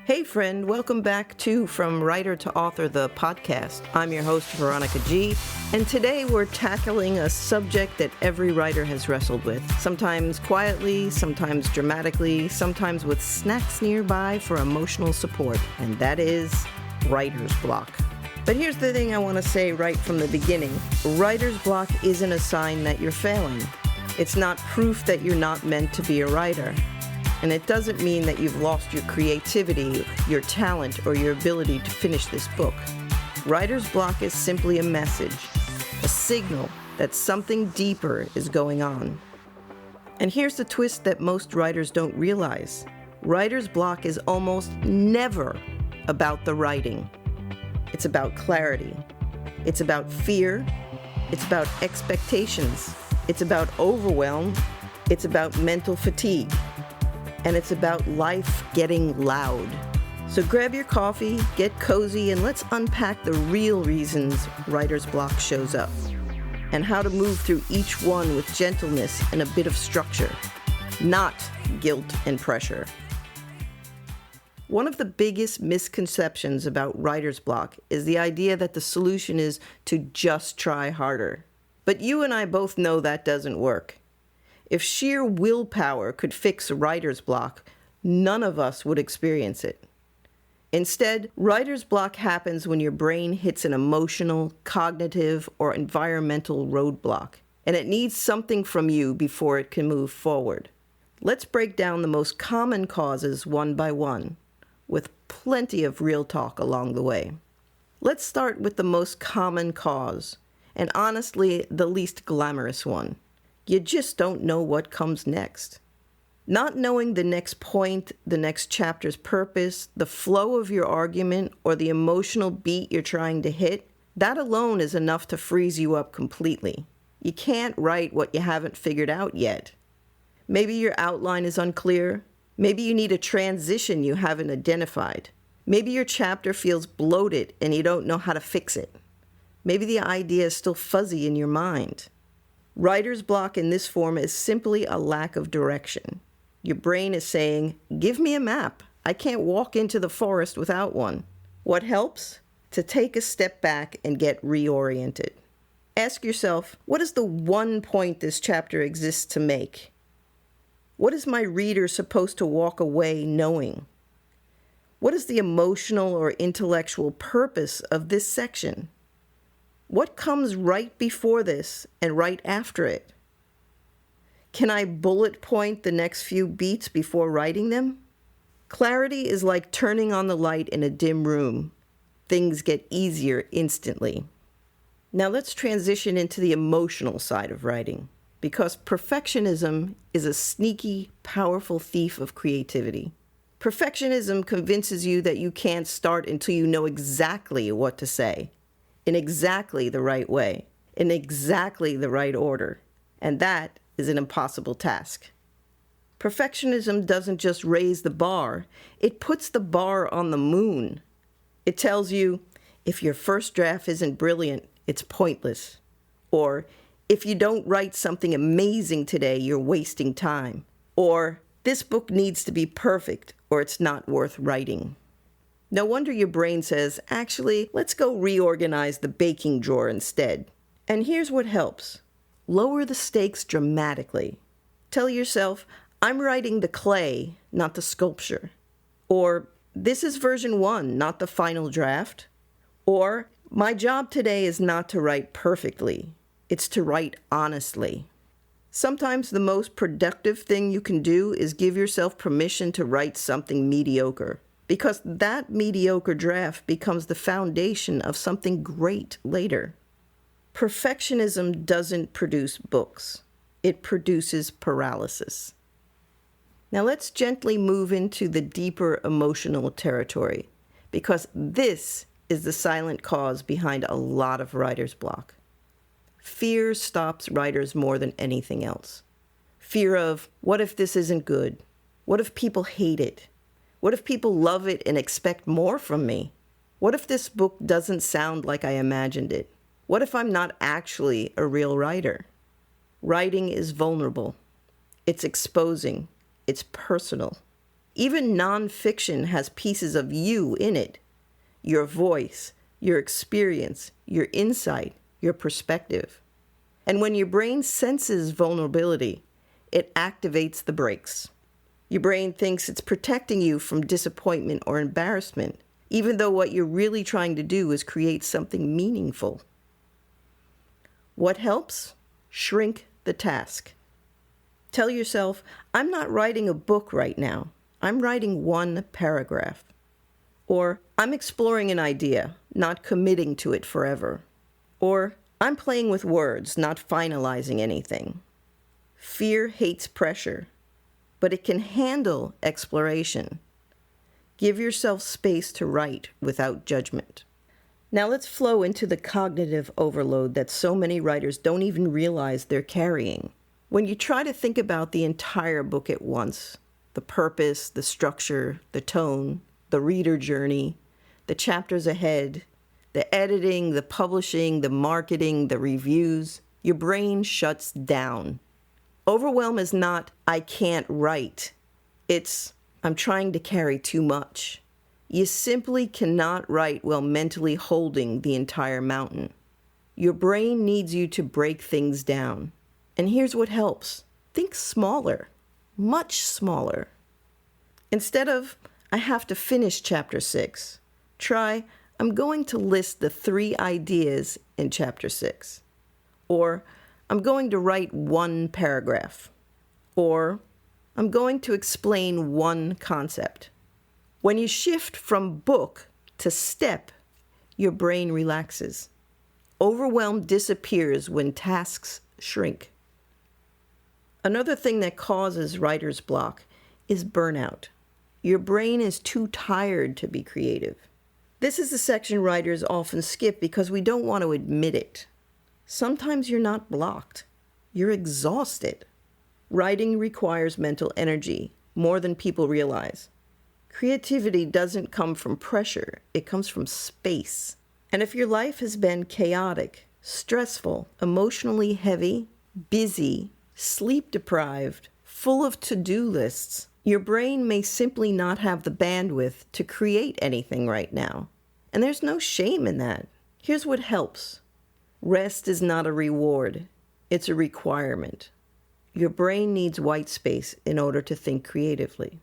Hey friend, welcome back to From Writer to Author, the podcast. I'm your host, Veronica G, and today we're tackling a subject that every writer has wrestled with. Sometimes quietly, sometimes dramatically, sometimes with snacks nearby for emotional support, and that is writer's block. But here's the thing I want to say right from the beginning. Writer's block isn't a sign that you're failing. It's not proof that you're not meant to be a writer. And it doesn't mean that you've lost your creativity, your talent, or your ability to finish this book. Writer's block is simply a message, a signal that something deeper is going on. And here's the twist that most writers don't realize. Writer's block is almost never about the writing. It's about clarity. It's about fear. It's about expectations. It's about overwhelm. It's about mental fatigue. And it's about life getting loud. So grab your coffee, get cozy, and let's unpack the real reasons writer's block shows up, and how to move through each one with gentleness and a bit of structure, not guilt and pressure. One of the biggest misconceptions about writer's block is the idea that the solution is to just try harder. But you and I both know that doesn't work. If sheer willpower could fix writer's block, none of us would experience it. Instead, writer's block happens when your brain hits an emotional, cognitive, or environmental roadblock, and it needs something from you before it can move forward. Let's break down the most common causes one by one, with plenty of real talk along the way. Let's start with the most common cause, and honestly, the least glamorous one. You just don't know what comes next. Not knowing the next point, the next chapter's purpose, the flow of your argument, or the emotional beat you're trying to hit, that alone is enough to freeze you up completely. You can't write what you haven't figured out yet. Maybe your outline is unclear. Maybe you need a transition you haven't identified. Maybe your chapter feels bloated and you don't know how to fix it. Maybe the idea is still fuzzy in your mind. Writer's block in this form is simply a lack of direction. Your brain is saying, give me a map. I can't walk into the forest without one. What helps? To take a step back and get reoriented. Ask yourself, what is the one point this chapter exists to make? What is my reader supposed to walk away knowing? What is the emotional or intellectual purpose of this section? What comes right before this and right after it? Can I bullet point the next few beats before writing them? Clarity is like turning on the light in a dim room. Things get easier instantly. Now let's transition into the emotional side of writing, because perfectionism is a sneaky, powerful thief of creativity. Perfectionism convinces you that you can't start until you know exactly what to say, in exactly the right way, in exactly the right order. And that is an impossible task. Perfectionism doesn't just raise the bar, it puts the bar on the moon. It tells you, if your first draft isn't brilliant, it's pointless. Or, if you don't write something amazing today, you're wasting time. Or, this book needs to be perfect, or it's not worth writing. No wonder your brain says, actually, let's go reorganize the baking drawer instead. And here's what helps. Lower the stakes dramatically. Tell yourself, I'm writing the clay, not the sculpture. Or, this is version 1, not the final draft. Or, my job today is not to write perfectly. It's to write honestly. Sometimes the most productive thing you can do is give yourself permission to write something mediocre, because that mediocre draft becomes the foundation of something great later. Perfectionism doesn't produce books. It produces paralysis. Now let's gently move into the deeper emotional territory, because this is the silent cause behind a lot of writer's block. Fear stops writers more than anything else. Fear of, what if this isn't good? What if people hate it? What if people love it and expect more from me? What if this book doesn't sound like I imagined it? What if I'm not actually a real writer? Writing is vulnerable. It's exposing. It's personal. Even nonfiction has pieces of you in it. Your voice, your experience, your insight, your perspective. And when your brain senses vulnerability, it activates the brakes. Your brain thinks it's protecting you from disappointment or embarrassment, even though what you're really trying to do is create something meaningful. What helps? Shrink the task. Tell yourself, I'm not writing a book right now. I'm writing one paragraph. Or, I'm exploring an idea, not committing to it forever. Or, I'm playing with words, not finalizing anything. Fear hates pressure, but it can handle exploration. Give yourself space to write without judgment. Now let's flow into the cognitive overload that so many writers don't even realize they're carrying. When you try to think about the entire book at once, the purpose, the structure, the tone, the reader journey, the chapters ahead, the editing, the publishing, the marketing, the reviews, your brain shuts down. Overwhelm is not, I can't write. It's, I'm trying to carry too much. You simply cannot write while mentally holding the entire mountain. Your brain needs you to break things down. And here's what helps. Think smaller, much smaller. Instead of, I have to finish chapter 6, try, I'm going to list the 3 ideas in chapter 6. Or, I'm going to write 1 paragraph. Or, I'm going to explain 1 concept. When you shift from book to step, your brain relaxes. Overwhelm disappears when tasks shrink. Another thing that causes writer's block is burnout. Your brain is too tired to be creative. This is the section writers often skip because we don't want to admit it. Sometimes you're not blocked. You're exhausted. Writing requires mental energy, more than people realize. Creativity doesn't come from pressure. It comes from space. And if your life has been chaotic, stressful, emotionally heavy, busy, sleep-deprived, full of to-do lists, your brain may simply not have the bandwidth to create anything right now. And there's no shame in that. Here's what helps. Rest is not a reward. It's a requirement. Your brain needs white space in order to think creatively.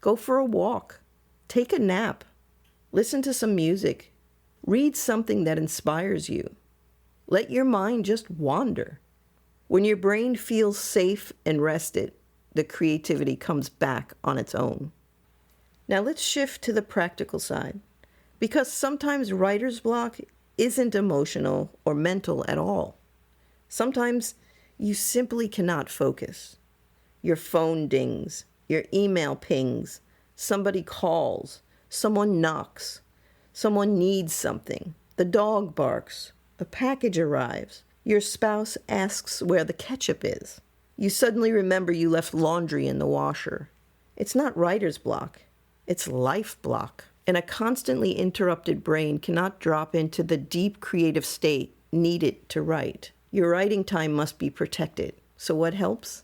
Go for a walk. Take a nap. Listen to some music. Read something that inspires you. Let your mind just wander. When your brain feels safe and rested, the creativity comes back on its own. Now let's shift to the practical side, because sometimes writer's block isn't emotional or mental at all. Sometimes you simply cannot focus. Your phone dings, your email pings, somebody calls, someone knocks, someone needs something, the dog barks, a package arrives, your spouse asks where the ketchup is. You suddenly remember you left laundry in the washer. It's not writer's block, it's life block. And a constantly interrupted brain cannot drop into the deep creative state needed to write. Your writing time must be protected. So what helps?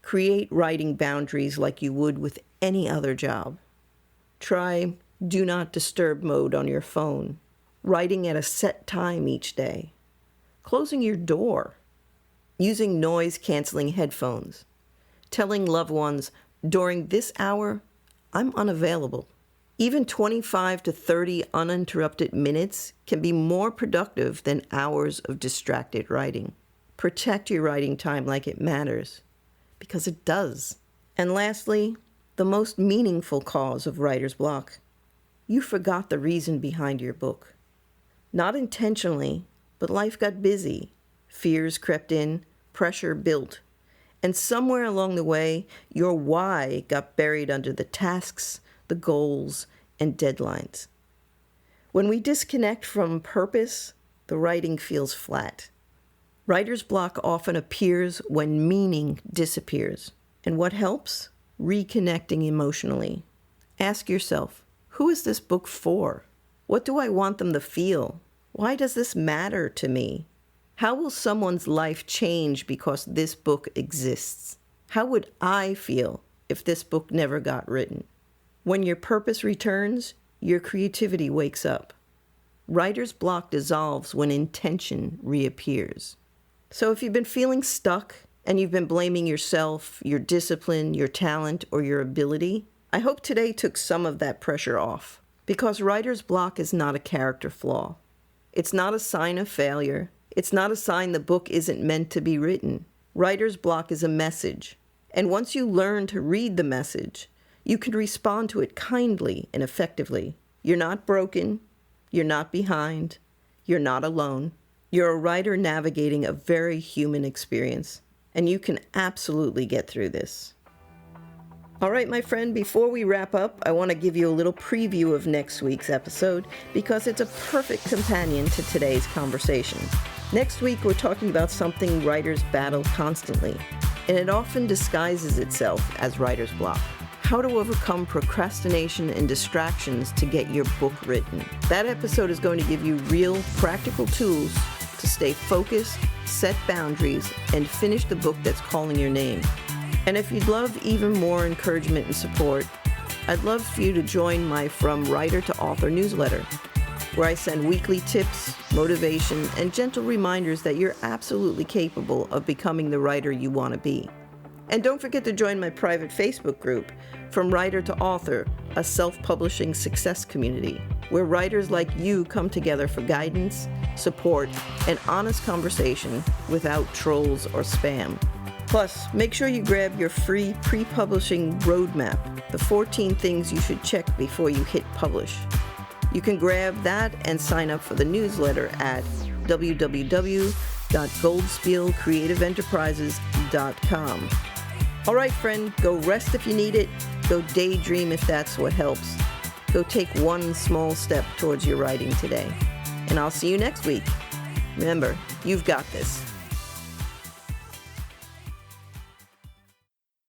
Create writing boundaries like you would with any other job. Try do not disturb mode on your phone, writing at a set time each day, closing your door, using noise-canceling headphones, telling loved ones, during this hour, I'm unavailable. Even 25 to 30 uninterrupted minutes can be more productive than hours of distracted writing. Protect your writing time like it matters, because it does. And lastly, the most meaningful cause of writer's block. You forgot the reason behind your book. Not intentionally, but life got busy. Fears crept in, pressure built. And somewhere along the way, your why got buried under the tasks, the goals, and deadlines. When we disconnect from purpose, the writing feels flat. Writer's block often appears when meaning disappears. And what helps? Reconnecting emotionally. Ask yourself, who is this book for? What do I want them to feel? Why does this matter to me? How will someone's life change because this book exists? How would I feel if this book never got written? When your purpose returns, your creativity wakes up. Writer's block dissolves when intention reappears. So if you've been feeling stuck and you've been blaming yourself, your discipline, your talent, or your ability, I hope today took some of that pressure off. Because writer's block is not a character flaw. It's not a sign of failure. It's not a sign the book isn't meant to be written. Writer's block is a message. And once you learn to read the message, you can respond to it kindly and effectively. You're not broken. You're not behind. You're not alone. You're a writer navigating a very human experience, and you can absolutely get through this. All right, my friend, before we wrap up, I want to give you a little preview of next week's episode because it's a perfect companion to today's conversation. Next week, we're talking about something writers battle constantly, and it often disguises itself as writer's block. How to overcome procrastination and distractions to get your book written. That episode is going to give you real, practical tools to stay focused, set boundaries, and finish the book that's calling your name. And if you'd love even more encouragement and support, I'd love for you to join my From Writer to Author newsletter, where I send weekly tips, motivation, and gentle reminders that you're absolutely capable of becoming the writer you want to be. And don't forget to join my private Facebook group, From Writer to Author, a self-publishing success community, where writers like you come together for guidance, support, and honest conversation without trolls or spam. Plus, make sure you grab your free pre-publishing roadmap, the 14 things you should check before you hit publish. You can grab that and sign up for the newsletter at www.goldspielcreativeenterprises.com. All right, friend, go rest if you need it. Go daydream if that's what helps. Go take one small step towards your writing today. And I'll see you next week. Remember, you've got this.